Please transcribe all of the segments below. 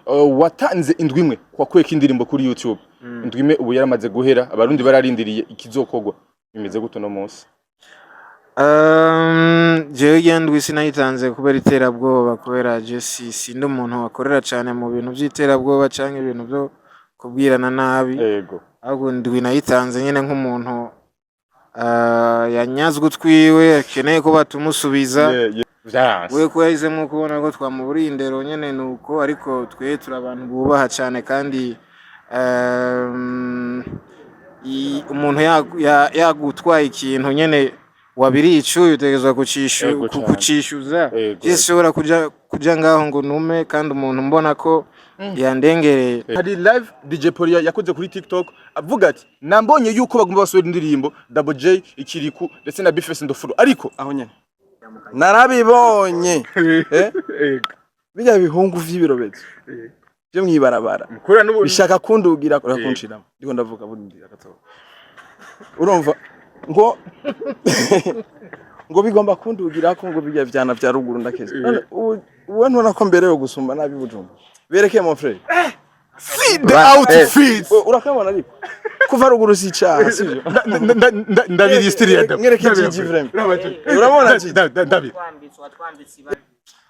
watanze indwi imwe kwa kweka indirimbo kuri YouTube indwi imwe ubu yaramaze guhera abarundi bararindiriye ikizokogwa bimeze guto no munsi jewe yandwi sinayitanze kubera iterabwoba kubera Jesse sindi umuntu wakorera cyane mu bintu by'iterabwoba canke ibintu byo kubwirana nabi yego ahubwo ndwi nayitanze nyene nk'umuntu yanyazwe twiwe akeneye ko batumusubiza we ko yahizemo kubona ko twamuburiye indero nyene nuko ariko twe turi abantu bubaha cyane kandi umuntu yagutwaye ikintu nyene wabiri icuye utegezwa kucishuza ishobora kuja ngaho ngo nume kandi umuntu mbona ko yandengereye. Hari live DJ Polia yakoze kuri TikTok avuga ati nambonye yuko bagomba basubira indirimbo Double J ikiriku ndetse na Bifes Ndofuro ariko aho nyene narabibonye bijya bihungu vy'ibirobetse byo mwibarabara bishaka kundugira kunshiramo ndiko ndavuga bundi agatoba urumva ngo ngo bigomba kundugira ko ngo bijya vyana vya ruguru ndakeze uwe ntona ko mbere yo gusumba nabi bujumba bereke mon frère see the outfit urakabona ariko kuva ruguru si cyaha sivyo ndabiri styria mwereke jiji vraiment urabona David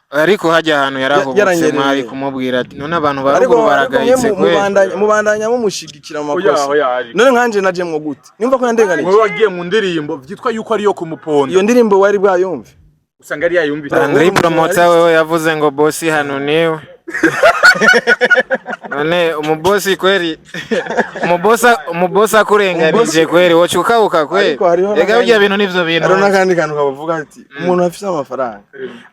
ariko hajya ahantu yarahubutse mwari kumubwira ati none abantu baruguru baragayitse mubandanya mumushigikira mu makosa none nkanje naje mwo gute nimva ko yandenganije wowe wagiye mu ndirimbo vyitwa yuko ari yo kumuponda iyo ndirimbo wari bwayumve usanga ari yayumvise Andrei promoter wewe yavuze ngo bosi hano niwe none umubosi kweri umubosa akurenganije kweri wocukabuka kweri ega bijya bintu nivyo bintu arona kandi kantu kabavuga ati umuntu afise amafaranga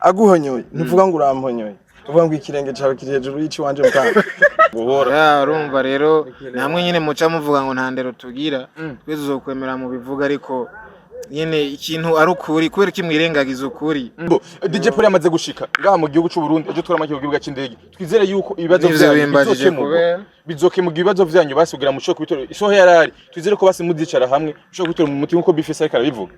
aguhonyoye ntuvuga ngo uramponyoye uvuga ngo ikirenge cyawe kiri hejuru y'ici wanje mutanga buhora urumva rero namwe nyine muca muvuga ngo ntandero tugira twese uzokwemera mu bivuga ariko nyene ikintu ari ukuri kubera kimwirengagiza ukuri DJ Polia yamaze gushika ngaha mu gihugu cy'u Burundi ejo twara mu kibuga cy'indege twizere yuko ibibazo bizokemuga ibibazo vyanyu basugira mu cyo kubitoro isoho yarari twizere ko basi muzicara hamwe cyo kubitoro mu mutima uko Bifes ariko arabivuga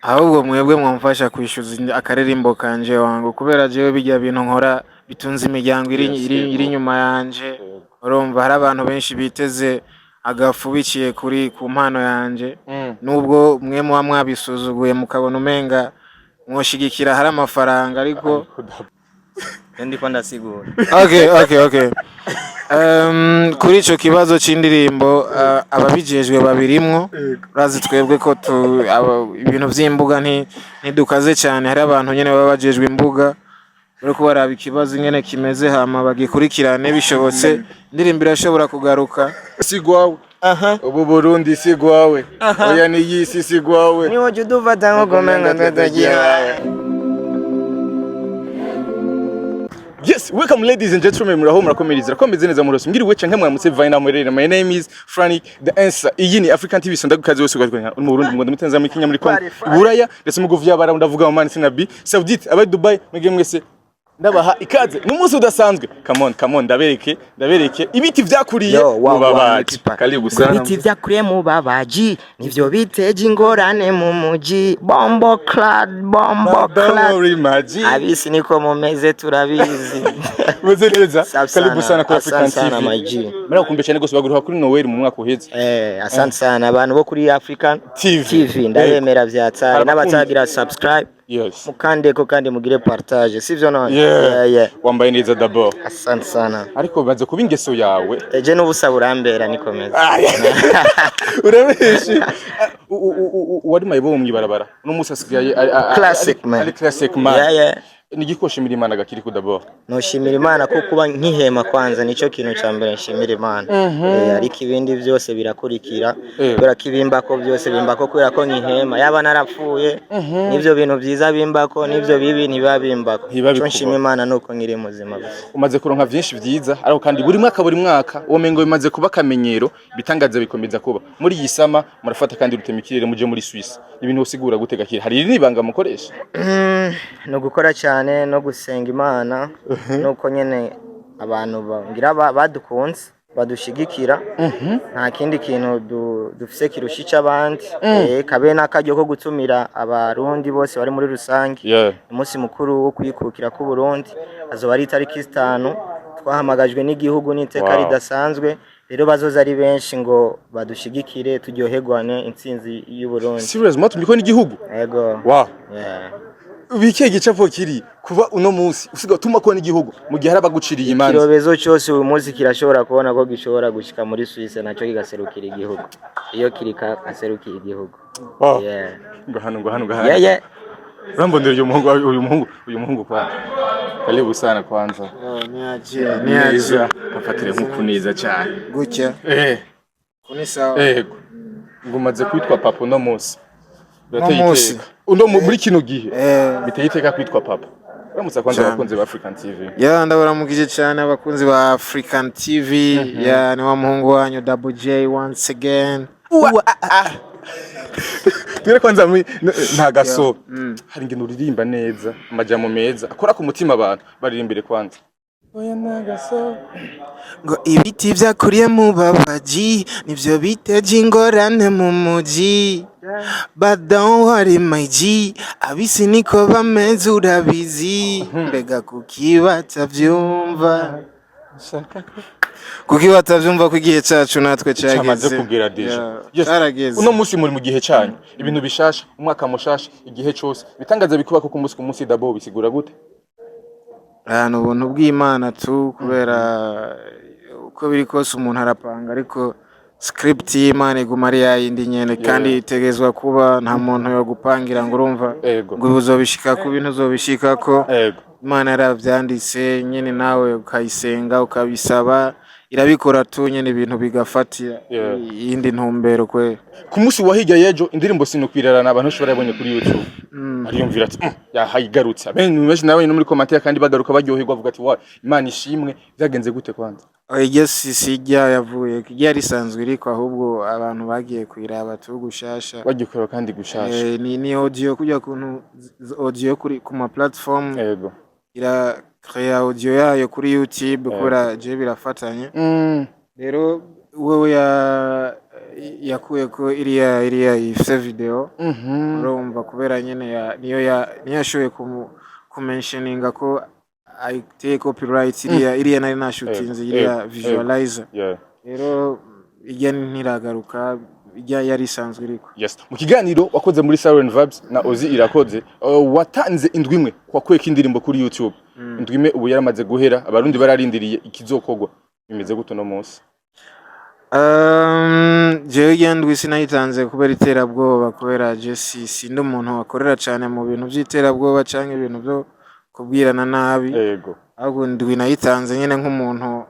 ahubwo mwebwe mwamfasha kwishyuza akaririmbo kanje wangu kubera jewe bijya bintu nkora bitunze imiryango iri nyuma yanje urumva hari abantu benshi biteze agafu biciye kuri ku mpano yanje nubwo mwe muba mwabisuzuguye mukabona umenga mwoshigikira hari amafaranga ariko ndiko ndasigura okay kuri ico kibazo c'indirimbo ababijejwe babirimwo urazi twebwe ko ibintu vy'imbuga ntidukaze cyane hari abantu nyene baba bajejwe imbuga ariko baraba ikibazo nyene kimeze hama bagikurikirane bishobotse indirimbo irashobora kugaruka sigwawe ubu Burundi sigwawe oya ni yisi sigwawe ni woje duvata ngo gomenga ndatagiye. Yes, welcome ladies and gentlemen, muraho murakomereza rakomeze neza murose mbwiriwe canke mwaramutse Vina Mwerere. My name is Franny the answer. Iyi ni African TV sonda gukaze wose gatwenya mu Burundi ngo mutenza muri Kenya muri Congo Buraya ndetse mu guvya bara ndavuga mu Man Sinabi Saudite aba Dubai mwege mwese ndabaha ikaze n'umunsi udasanzwe. Come on ndabereke ibiti vyakuriye mu babaji karibu sana. Ibiti vyakuriye mu babaji nivyo biteje ingorane mu muji bombo clad abisi niko mumeze turabizi Meze neza karibu sana kwa African TV. Murakumbe cyane gose baguruha kuri Noel mu mwaka uheze. Asante sana abantu bo kuri African TV ndabemera vyatsari n'abatagira subscribe. Yes. Mukandeko kandi mugire partage sivyo none yeah. Wambaye neza d'abord. Asante sana. Ariko baze kuba ingeso yawe. Eje n'ubusa burambera nikomeza. Urabeshi. Wari mayibo mu ibarabara. No musasigaye classic man. Classic man. Yeah. Nigikoshimira Imana gakiri ku d'abord. No shimira Imana ko kuba nkihema kwanza nico kintu cyambere nshimira Imana. Ariko ibindi byose birakurikira. Kubera kibimbako byose bimbako kubera ko nkihema yaba narapfuye nivyo bintu byiza bimbako nivyo bibi ntibabimbako. Cyo nshimira Imana nuko nkiri muzima gusa. Umaze kuronka byinshi byiza ariko kandi buri mwaka womengo bimaze kuba kamenyero bitangaza bikomeza kuba muri yisama murafata kandi rutemikirere muje muri Swiss ibintu usigura gutega kiri hari nibanga mukoresha no gukora cyane no gusenga Imana nuko nyene abantu bangira badukunze badushigikira nta kindi kintu dufise kirushica abandi kabe nakajyo ko gutumira abarundi bose bari muri rusange umunsi mukuru wo kwikukira ku Burundi azoba ari tariki 5 twahamagajwe n'igihugu n'iteka ridasanzwe rero bazoza ari benshi ngo badushigikire turyoherwane intsinzi y'u Burundi. Serious mwatumye ko n'igihugu? Yego. Wow. Yeah. Bike gicapo kiri kuba uno munsi usiga tuma ko n'igihugu mu gihe arabaguciriye imanza. Ikirobezo cyose uyu munsi kirashobora kubona ko gishobora gushika muri Suisse naco kigaserukira igihugu. Iyo kirika aserukira igihugu. Wow. Yeah. Ngahano. Yeah. Urambondera uyu muhungu kwa. Karibu sana kwanza. Niaje. Afatire nkukuneza cyane. Gutya. Kuni sawa. Ngumaze kwitwa papa no munsi. Munsi. Undo muri kino gihe. Biteye iteka kwitwa papa. Uramutse kwanza abakunzi ba African TV. Ya ndabaramukije cyane abakunzi ba African TV. Ya ni wa muhungu wanyu Double J once again. Twere kwanza nta gaso. Hari ingene uririmba neza, amajambo meza, akora ku mutima abantu baririmbire kwanza. Oya nagaso ngo ibiti byakuriye mu babaji nivyo biteje ingorane mu muji. But don't worry my G, abisi niko bameze urabizi. Mbega kuki batavyumva? Kuki batavyumva ko igihe cacu natwe cyamaze cageze kugira deja. Carageze. Uno munsi muri mu gihe cyanyu, ibintu bishasha, umwaka mushasha, igihe cyose. Bitangaza bikuba ko ku munsi dabo bisigura gute? Ni ubuntu bw'Imana tu kubera uko biri kose umuntu arapanga ariko script y'Imana iguma ari yayindi nyene kandi itegezwa kuba nta muntu yo gupangira ngo urumva ngo uzobishika ku bintu uzobishika ko Imana yaravyanditse nyene nawe ukayisenga ukabisaba irabikora tu nyene ibintu bigafatira iyindi ntumbero kwe. Ku munsi wahijya yejo indirimbo sinokwirarana abantu shobora yabonye kuri YouTube. Ariyumvira ati yahayigarutse. Benshi nawe no muri commentaire kandi bagaruka baryoherwa avuga ati wa Imana ishimwe byagenze gute kwanza? Sijya yavuye kijya risanzwe iriko ahubwo abantu bagiye kwiraba tugushasha bagikora kandi gushasha. Ni audio kujya kuntu audio kuri ku ma platform ira create audio yayo kuri YouTube kora je birafatanye. Rero wewe yakuye ko iriya ifise video urumva kubera nyene niyo yashoye ku mentioninga ko I take copyright iriya nari nashutinze iriya visualizer. Rero ijya ntiragaruka ijya yari isanzwe iriko. Yes. Mu kiganiro wakoze muri Siren Vibes na Ozi irakoze watanze indwimwe kwa kweka indirimbo kuri YouTube. Indwimwe ubu yaramaze guhera abarundi bararindiriye ikizokogwa bimeze guto no munsi. Jewe yandwi sinayitanze kubera iterabwoba kubera Jesse sindi umuntu wakorera cyane mu bintu by'iterabwoba canke ibintu byo kubwirana nabi. Ahubwo ndwi nayitanze nyene nk'umuntu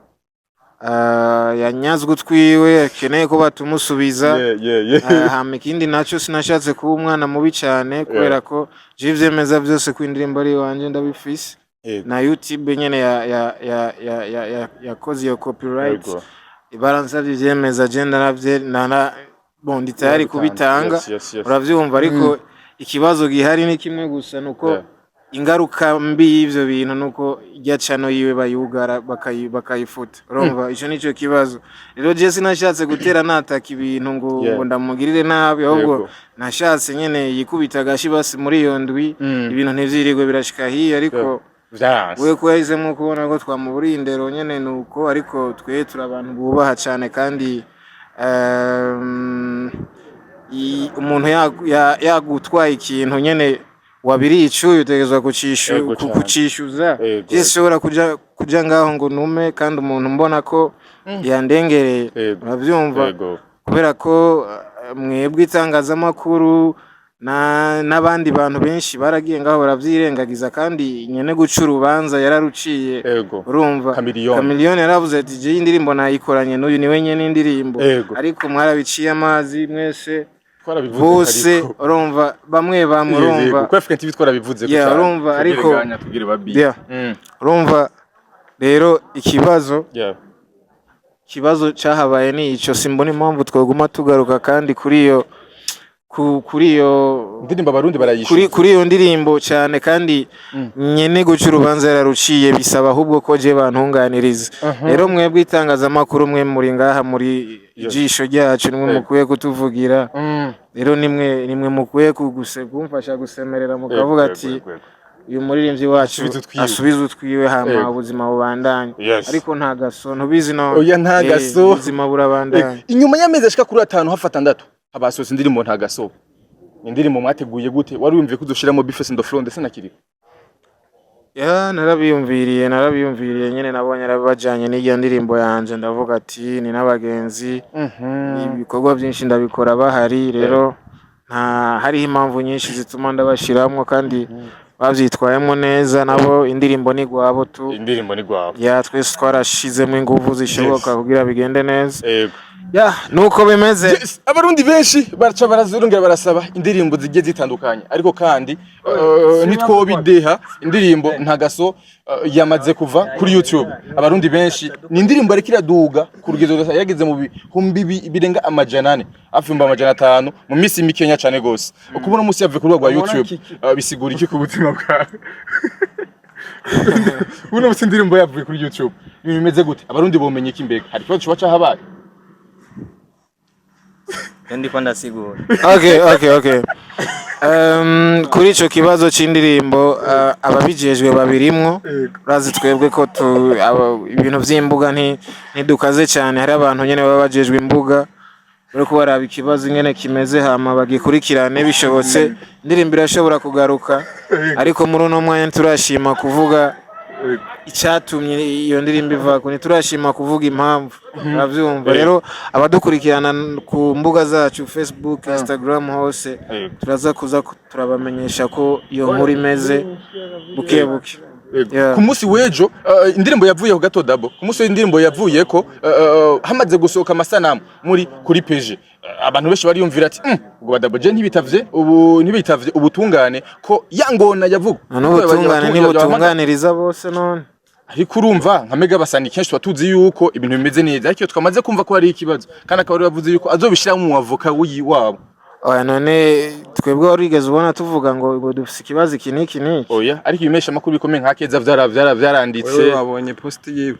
yanyazwe utwiwe akeneye ko batumusubiza. Hama ikindi naco sinashatse kuba umwana mubi cyane kubera ko je ivyemeza byose ku indirimbo ari wanje ndabifise na YouTube nyene yakoze iyo copyright ibaransa byemeza je ndaravye bondi tayari kubitanga uravyumva ariko ikibazo gihari ni kimwe gusa nuko ingaruka mbi y'ivyo bintu nuko ijya channel yiwe bayugara bakayifuta urumva ico nico kibazo. Rero je sinashatse gutera nataka ibintu ngo ndamugirire nabi ahubwo nashatse nyene yikubita gashi basi muri iyo ndwi ibintu ntivyirirwe birashika hiye ariko we ko yahisemo kubona ko twamuburindero nyene nuko ariko twe turabantu bubaha cyane kandi umuntu yagutwaye ikintu nyene wabiricuye utegezwa kucishuza. Shobora kuja ngaho ngo nume kandi umuntu mbona ko yandengereye uravyumva kubera ko mwebwe itangazamakuru n'abandi bantu benshi baragiye ngaho baravyirengagiza kandi nyene guca urubanza yararuciye urumva Chameleone yaravuze ati je indirimbo nayikoranye n'uyu niwe nyene indirimbo ariko mwarabiciye amazi mwese bose urumva bamwe urumva ko African TV twarabivuze gusa urumva ariko urumva rero ikibazo cyahabaye ni ico simbona impamvu twaguma tugaruka kandi kuri iyo ndirimbo abarundi barayishura kuri iyo ndirimbo cyane kandi nyene guca urubanza yararuciye bisaba ahubwo ko je bantunganiriza. Rero mwebwe itangazamakuru mwe muri ngaha muri ijisho ryacu nimwe mukwiye kutuvugira. Rero nimwe mukwiye kumfasha gusemerera mukavuga ati uyu muririmbyi wacu asubize utwiwe hama ubuzima bubandanye ariko nta gaso ntubizi no oya nta gaso ubuzima burabandanye inyuma y'amezi ashika kuri 5 hafatandatu abasoza indirimbo nta gaso indirimbo mwateguye gute wari wumviye ko dushiramo Bifes ndo Flow ndetse nakiriko ya narabiyumviriye nyene nabonye arabajanye n'iyo ndirimbo yanje ndavuga ati ni n'abagenzi ibikorwa byinshi ndabikora bahari rero nta hariho impamvu nyinshi zituma ndabashiramwo kandi bavyitwayemo neza nabo indirimbo ni gwabo tu indirimbo ni gwabo ya twese twarashizemo ingufu zishoboka kugira bigende neza ya nuko bimeze abarundi benshi baraca barazurungira barasaba indirimbo zigiye zitandukanye ariko kandi nitwobideha indirimbo ntagaso yamaze kuva kuri YouTube abarundi benshi ni indirimbo ariko iraduga ku rugezo yageze mu bihumbi birenga amajana 4 afimba amajana 5 mu misi mikenya cyane gose ukubona musi yavuye ku rwa YouTube bisigura iki ku butima bwawe uno musi indirimbo yavuye kuri YouTube bimeze gute abarundi bomenye iki mbega hari cyo baca habaye ndiko ndasigura okay kuri ico kibazo c'indirimbo ababijejwe babirimwo urazi twebwe ko ibintu vy'imbuga ntidukaze cyane hari abantu nyene baba bajejwe imbuga bariko baraba ikibazo nyene kimeze hama bagikurikirane bishobotse indirimbo irashobora kugaruka ariko muri uno mwanya turashima kuvuga icyatumye iyo ndirimbo ivako ntiturashima kuvuga impamvu uravyumva rero abadukurikirana ku mbuga zacu Facebook Instagram hose turaza kuza turabamenyesha ko iyo nkuru imeze buke ku munsi wejo indirimbo yavuyeho gato dabo ku munsi indirimbo yavuyeko hamaze gusohoka amasanamu muri kuri page abantu benshi bari yumvira ati ubwo Dabo je ntibitavye ubutungane ko yangona yavuga ubutungane nibutunganiriza bose none ariko urumva nka mega basani kenshi twatuzi yuko ibintu bimeze neza ariko twamaze kumva ko hari ikibazo kandi akaba yavuze yuko azobishira mu avoka wabo oya none twebwe warigeze ubona tuvuga ngo dufise ikibazo iki niki oya ariko ibimesha makuru bikomeye nka keza vyaranditse wewe wabonye post yiwe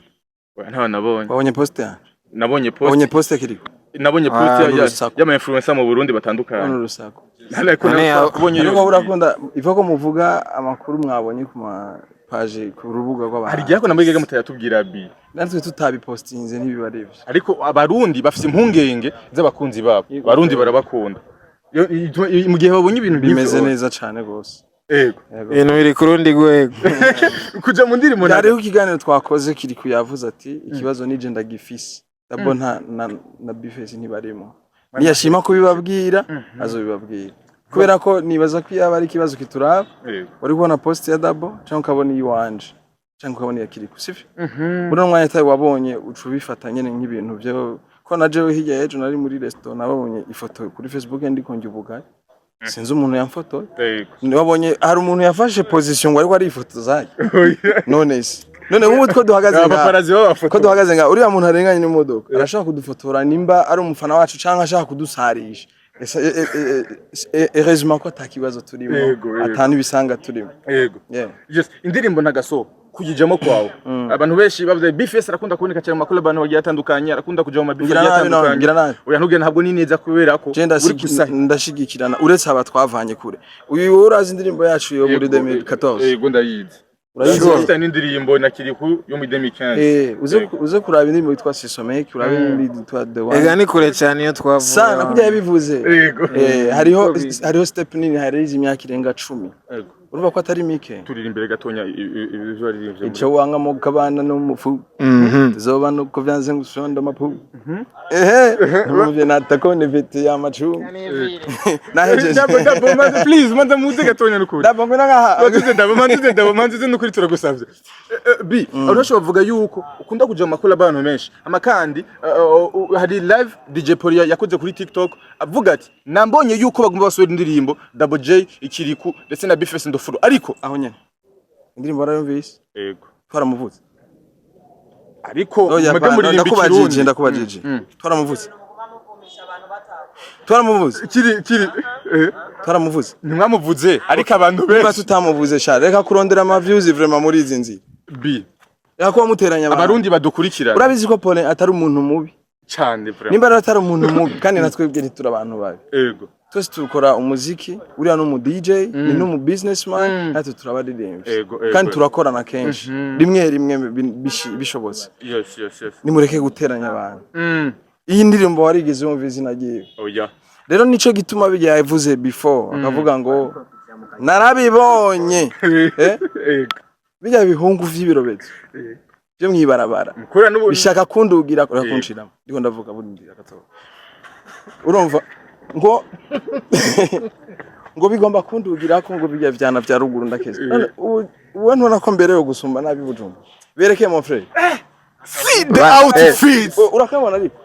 oya nta nabonye wabonye post ya nabonye post kiriko nabonye post y'ama influencer mu Burundi batandukanye n'urusako kubonye yuko urakunda ivako muvuga amakuru mwabonye ku ma page ku rubuga rw'abantu hari gihe ko namwege mutayatubwira bi natwe tutabipostinze ntibibarevye ariko abarundi bafise impungenge z'abakunzi babo abarundi barabakunda mu gihe babonye ibintu bimeze neza cyane gose ibintu biri ku rundi rwego kuja mu ndirimbo hariho ikiganiro twakoze kiri kuyavuza ati ikibazo nije ndagifise Dabo na Bifes ntibarimo niyashima kubibabwira azobibabwira kubera ko nibaza ko yaba ari ikibazo kituraba wari kubona post ya Dabo cyangwa ukabona iwanje cyangwa ukabona ya Kiriko sivyo buno mwanya tayi wabonye ucubifata nyene nk'ibintu byo ko naje hirya yejo nari muri restaurant nabonye ifoto kuri Facebook ndiko ngivuga sinzi umuntu yamfoto wabonye hari umuntu yafashe position ngo ariko ari ifoto zaje none nk'ubu ko duhagaze nga uriya muntu arenganye n'imodoka arashaka kudufotora nimba ari umufana wacu cyangwa ashaka kudusarisha heureusement ko atakibazo turimo atana ibisanga turimo indirimbo ntagaso kujijamo kwawe abantu benshi bavuze Bifes arakunda kuboneka cyane makuru abantu bagiye atandukanye arakunda kuja mu mabifes atandukanye oya ntuge ntabwo ni neza kubera ko ndashigikirana uretse aba twavanye kure uyu urazi indirimbo yacu yo muri 2014 yego ndayizi urayizi n'indirimbo na Kiriku yo muri 2015 uze kuraba indirimbo yitwa Sisomeke uraba indirimbo yitwa The One ega ni kure cyane iyo twavuye sana kujya yabivuze hariho step nini harizi imyaka irenga 10 urumva ko atari mike turira imbere gatonya ibyo ari byo icyo wanga mu kabana no mufu zoba no ko byanze ngushonda mapu urumva natakone vete ya machu naheje Dabo please manda muze gatonya n'ukuri Dabo ngo ngaha Dabo manze n'ukuri turagusavye bi arusho bavuga yuko ukunda kuja mu makuru abantu menshi amakandi hari live DJ Polia yakoze kuri TikTok avuga ati nambonye yuko bagomba basubira indirimbo Dabo J Ikiriku ndetse na Bifes ndo Flow ariko aho nyene indirimbo barayumvise yego twaramuvuze ariko mwebwe muri ndakubajije twaramuvuze twaramuvuze ntimwamuvuze ariko abantu benshi tutamuvuze sha reka kurondera ama views vraiment muri izi nzi bi yako muteranya abarundi badukurikirana urabizi ko Pole atari umuntu mubi cyane vraiment nimba atari umuntu mubi kandi natwebwe ntituri abantu babi yego twese tukora umuziki uriya n'umu DJ ni n'umu businessman natwe turabadirimbyi kandi turakorana kenshi rimwe rimwe bishobotse nimureke guteranya abantu iyi ndirimbo warigeze wumva izina ryiwe rero nico gituma bijya yavuze before akavuga ngo narabibonye bijya bihungu vy'ibirobetso byo mwibarabara bishaka kundugira kunshiramo ndiko ndavuga bundi akatoba urumva ngo ngo bigomba kundugira ko ngo bijya vyana vya ruguru ndakeze uwe ntona ko mbere yo gusumba nabi bujumba bereke mon frère feed the outfit urakabona ariko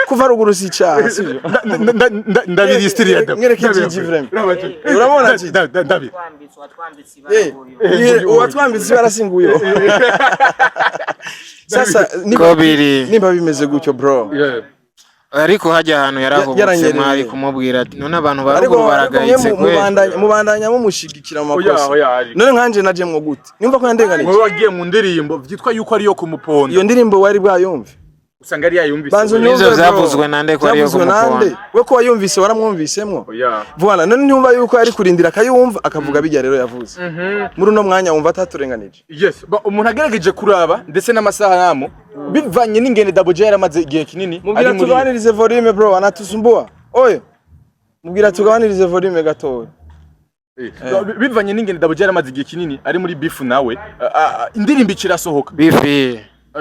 kuva ruguru si cyaha sivyo ndabiristiriye mwereke iki vraiment urabona iki ndabi watwambitse barasinguye sasa nimba bimeze gutyo bro ariko hajya ahantu yarahubutse mwari kumubwira ati none abantu baruguru baragayitse mubandanya mumushigikira mu makosa none nkanje naje mwo gute nimva ko yandenganije wowe wagiye mu ndirimbo vyitwa yuko ari yo kumuponda iyo ndirimbo wari bwayumve usanga ari yayumvise nizo zavuzwe nande ko ari yo kumuponda we ko wayumvise waramwumvisemwo voilà none ntumva yuko ari kurindira akayumva akavuga bijya rero yavuze muri uno mwanya wumva ataturenganije yes umuntu agerageje kuraba ndetse n'amasaha yamo bivanye n'ingene Double J yaramaze igihe kinini mubwira tugabanirize volume bro anatusumbua oyo mubwira tugabanirize volume gatoya bivanye n'ingene Double J yaramaze igihe kinini ari muri beef nawe indirimbo ikirasohoka beef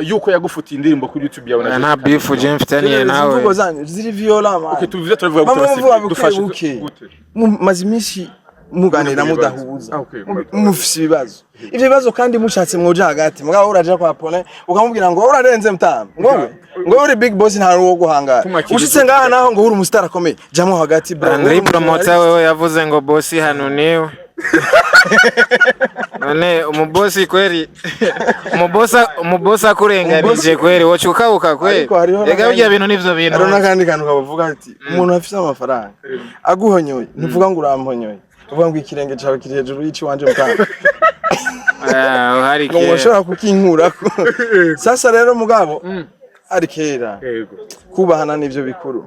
yuko yagufutiye indirimbo kuri YouTube yawe na beef je mfitaniye nawe imvugo zanyu ziri violent man okay tuvuze turavuga dufashe gute mazimisi muganira mudahuza mufise ibibazo ivyo bibazo kandi mushatse mwoje hagati mugabo uraje kwa pone ukamubwira ngo urarenze mtama ngo uri big boss nta ruwo guhangara ushitse ngaha naho ngo uri umustar akomeye jamwe hagati bro Andrei promoter wewe yavuze ngo boss hano niwe none umubosi kweli umubosa kurenganije kweli wocuka kweli ega bijya bintu nivyo bintu arona kandi kantu kabavuga ati umuntu afite amafaranga aguhonyoye ntuvuga ngo uramponyoye uvuga ngo ikirenge cyawe kiri hejuru y'ici wanje mutanga hari ngo ushobora kukinkurako sasa rero mugabo ari kera kubahana nivyo bikuru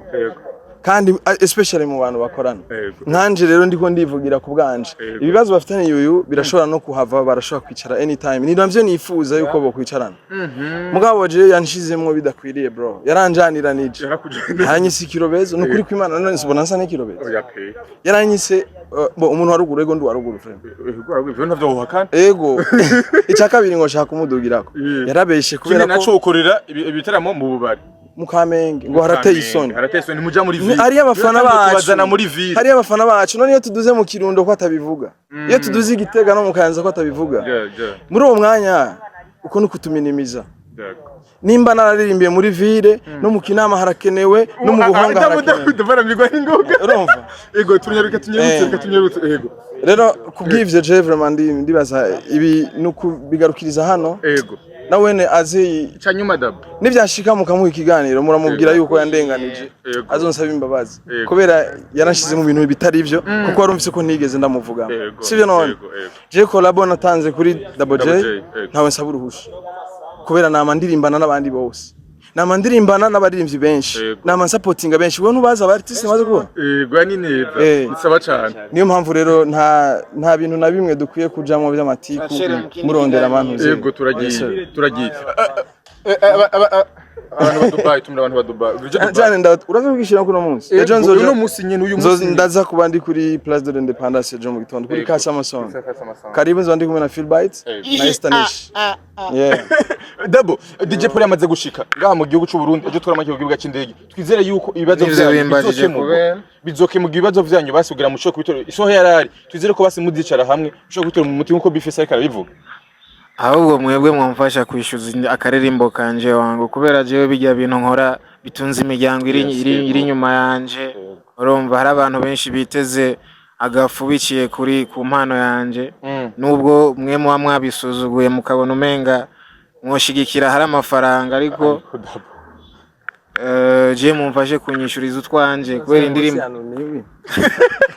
kandi especially mu bantu bakorana nkanje rero ndiko ndivugira ku bwanje ibibazo bafitanye yuyu birashobora no kuhava barashobora kwicara anytime ni navyo nifuza yuko bo kwicarana mugabo je yanshizemwo bidakwiriye bro yaranjaniranije yaranyise ikirobezo nukuri kw'Imana none sibona nsa n'ikirobezo yaranyise umuntu waruguru ego ndi waruguru friend ego navyo uhakana ego icakabiri ngo shaka umudugirako yarabeshe kubera ko nacokorera ibitaramo mu bubari mukamenge ngo harateye isoni muja muri ville ari abafana bacu hari abafana bacu none iyo tuduze mu Kirundo ko atabivuga iyo tuduze Igitega no mu Kayanza ko atabivuga muri uwo mwanya uko nukutuminimiza nimba nararirimbiye muri ville no mu Kinama harakenewe no mu Buhanga harakenewe urumva ego tunyarutse ego rero kubw'ivyo je vraiment ndibaza ibi nukubigarukiriza hano ego nawene azi cyanyuma dabo nivyashika mukamuha ikiganiro muramubwira yuko yandenganije azonsaba imbabazi kubera yarashize mu bintu bitari ivyo kuko warumvise ko ntigeze ndamuvuga sivyo none je collabo natanze kuri Double J ntawe nsaba uruhusha kubera namandirimbana n'abandi bose namandirimbana n'abaririmbyi benshi namansapotinga benshi we ntubaza abartiste maze ko ego ni neza bisaba cyane niyo mpamvu rero nta bintu na bimwe dukwiye kujamwo by'amatiku murondera abantu ego turagiye abantu ba Dubai tumira abantu ba Dubai cyane uraza kugishira kuno munsi ejo nzoje uno munsi nyene uyu munsi ndaza kuba ndi kuri Place de l'Indépendance ejo mu gitondo kuri Casa Mason karibu nzo ndi kumwe na Phil Bites na Estanish Dabo DJ Paul yamaze gushika ngaha mu gihugu cy'u Burundi ejo twara mu kibuga cy'indege twizere yuko ibibazo bizokemuga ibibazo vyanyu basugira mu cyo kubitoro isoho yarari twizere ko basi muzicara hamwe cyo kubitoro mu mutima uko bifese ariko arabivuga ahubwo mwebwe mwamfasha kwishyuza akaririmbo kanje wangu kubera jewe bijya bintu nkora bitunze imiryango iri nyuma yanje urumva hari abantu benshi biteze agafu biciye ku mpano yanje nubwo mwe muba mwabisuzuguye mukabona umenga mwoshigikira hari amafaranga ariko je mumfashe kunyishuriza utwanje kubera indirimbo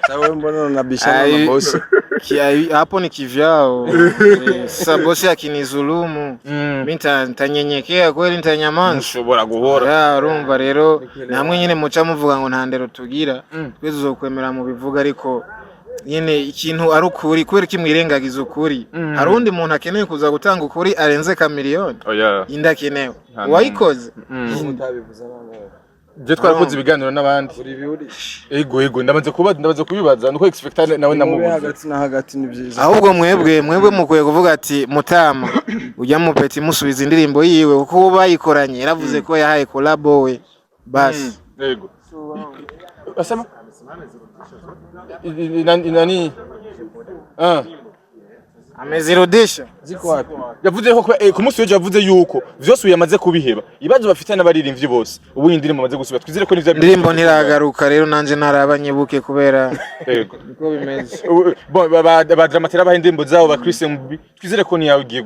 sawe mbona na bishana na boss hapo ni kivyao. Sasa bosi akinizulumu mimi nitanyenyekea kweli, nitanyamaza. ushobora guhora Ya urumva rero namwe nyine muca muvuga ngo nta ndero tugira, twese uzokwemera mu bivuga, ariko nyine ikintu ari ukuri kubera kimwirengagiza ukuri. Hari undi muntu akeneye kuza gutanga ukuri arenze kamiliyoni. oya Indakenewe wayikoze. utabivuza none je twarakoze ibiganiro n'abandi ego ndamaze kubibaza nuko expecta nawe namubuze hagati na hagati ni byiza. Ahubwo mwebwe mukwiye kuvuga ati Mutama ujya mu Peti musubiza indirimbo yiwe kuko bayikoranye yaravuze ko yahaye collabo we basi. ego asema nani amezirudisha ziko wapi? yavuze ko ku munsi w'ejo yavuze yuko vyose uyamaze kubiheba ibibazo bafite n'abaririmbyi bose ubu indirimbo amaze gusubira twizere ko nivyo indirimbo ntiragaruka rero nanje narabanyibuke kubera ego niko bimeze. bon ba dramatera ba indirimbo zabo ba Chris Mbi twizere ko niyawe ugiye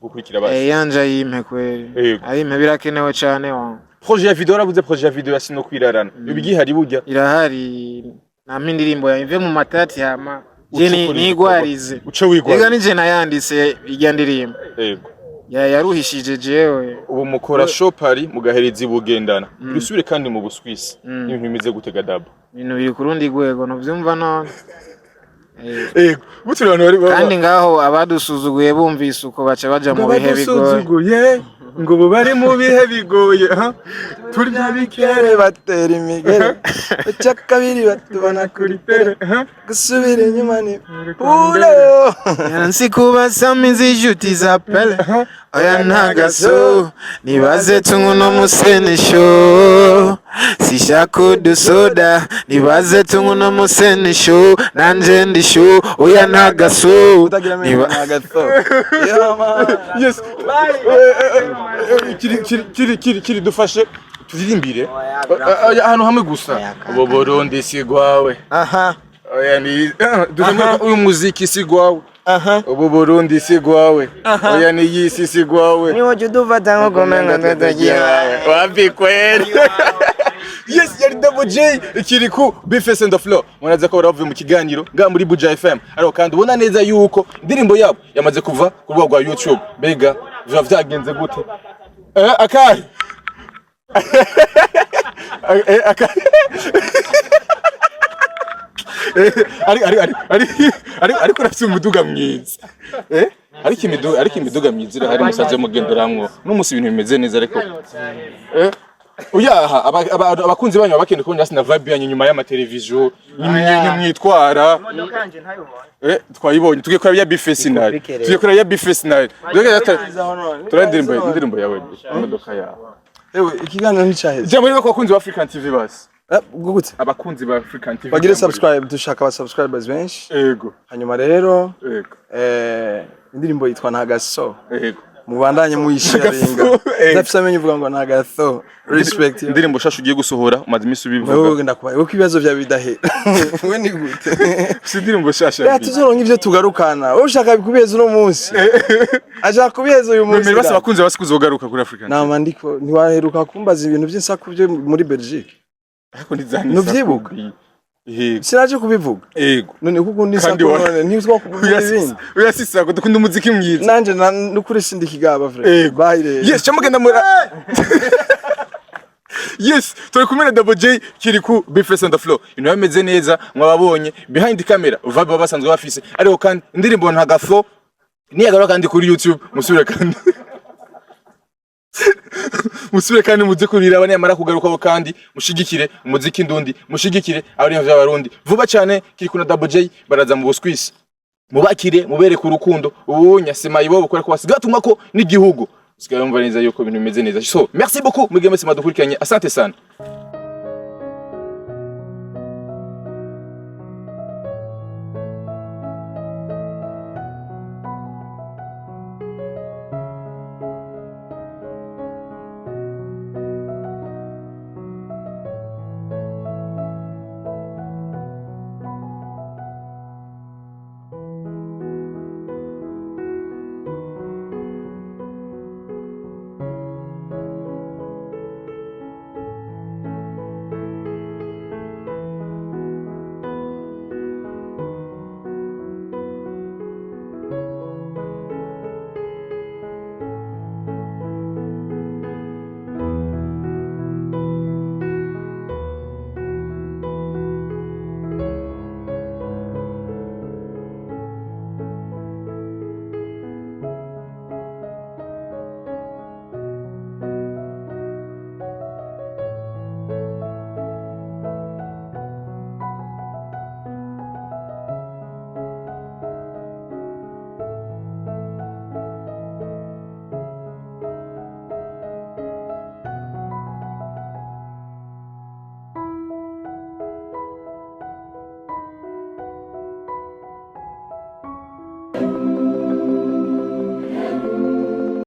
gukurikira basi Yanja yimpe kweli Yego. ayimpe birakenewe cyane wa projet ya video ravuze projet ya video yasino kwirarana ibigihari burya irahari na indirimbo yaimve mu matati hama jeni nigwarize uce wigwa ega nije nayanditse ijya ndirimbo ego yaruhishije jewe ubu mukora shopari mugahereza ibugendana bisubire kandi mu buswisi ibintu bimeze gutega dabo ibintu biri ku rundi rwego ntuvyumva none. ego buturi abantu bari kandi ngaho abadusuzuguye bumvise uko baca baja mu bihe bigoye ngo bo bari mu bihe bigoye ha turya bikere batera imigere uca kabiri batubona kuri tere gusubira inyuma ni ule yansi kubasama inzijuti za pele oya ntagaso nibaze tunguno musenisho sishaka udusoda nibaze tunguno musenisho nanje ndisho oya ntagaso utagira menya ntagaso yes kiri dufashe turirimbire ahantu hamwe gusa ubu Burundi sigwawe aha oya ni uyu muziki sigwawe ubu Burundi sigwawe oya ni yisi sigwawe ni woje duvata ngo gomenga ndatagiye wapi kweli yes yari Double J kiri ku Bface and the Flow munaza ko baravuye mu kiganiro nga muri Buja FM ariko kandi ubona neza yuko indirimbo yabo yamaze kuva ku rubuga rwa YouTube bega vyagenze gute akahe ariko urafite umuduga mwiza ariko imiduga myiza irahari musaze mugenderamwo n'umunsi ibintu bimeze neza ariko uyaha abakunzi banyu bakeneye kubona na vibe yanyu nyuma y'amateleviziyo mwitwara twayibonye tugiye kureba ya Bface nayo turandirimbo indirimbo yawe imodoka yawe ewe ikiganiro nticaheze je muri bakunzi ba African TV basi gute abakunzi ba African TV bagire subscribe dushaka aba subscribers benshi ego hanyuma rero ego indirimbo yitwa Ntagaso ego mubandanye muyisharinga ndafise amenye uvuga ngo Ntagaso respect indirimbo shashu ugiye gusohora umaze imisi ubivuga wowe ndakubaye uko ibibazo bya bidahera we ni gute indirimbo shasha ya tuzoronka ivyo tugarukana wowe ushaka kubiheza uno munsi aja kubiheza uyu munsi basi abakunzi basikuza ugaruka kuri African nama ndiko ntiwaheruka kumbaza ibintu by'insaku byo muri Belgique ariko ndizani nuvyibuka yego sinaje kubivuga yego none kuko ndisa none ntizwa kuvuga ibindi uyasisa ko dukunda umuziki mwiza nanje nukuri sindikigaba vre bye yes chamugenda mura yes turi kumwe na Double J kiri ku Bface and the Flow ino yameze neza mwababonye behind camera vibe basanzwe bafise ariko kandi indirimbo Ntagafo niyagaruka kandi kuri YouTube musubire kandi musubire kandi muze kurira abane yamara kugaruka kandi mushigikire umuziki ndundi mushigikire abari y'abarundi vuba cyane kiri kuna Double J baraza mu buswisi mubakire mubereke urukundo ubu nyasema ibo bukora ko basigatuma ko n'igihugu sigaye umva neza yuko ibintu bimeze neza so merci beaucoup mwige mwese madukurikanye asante sana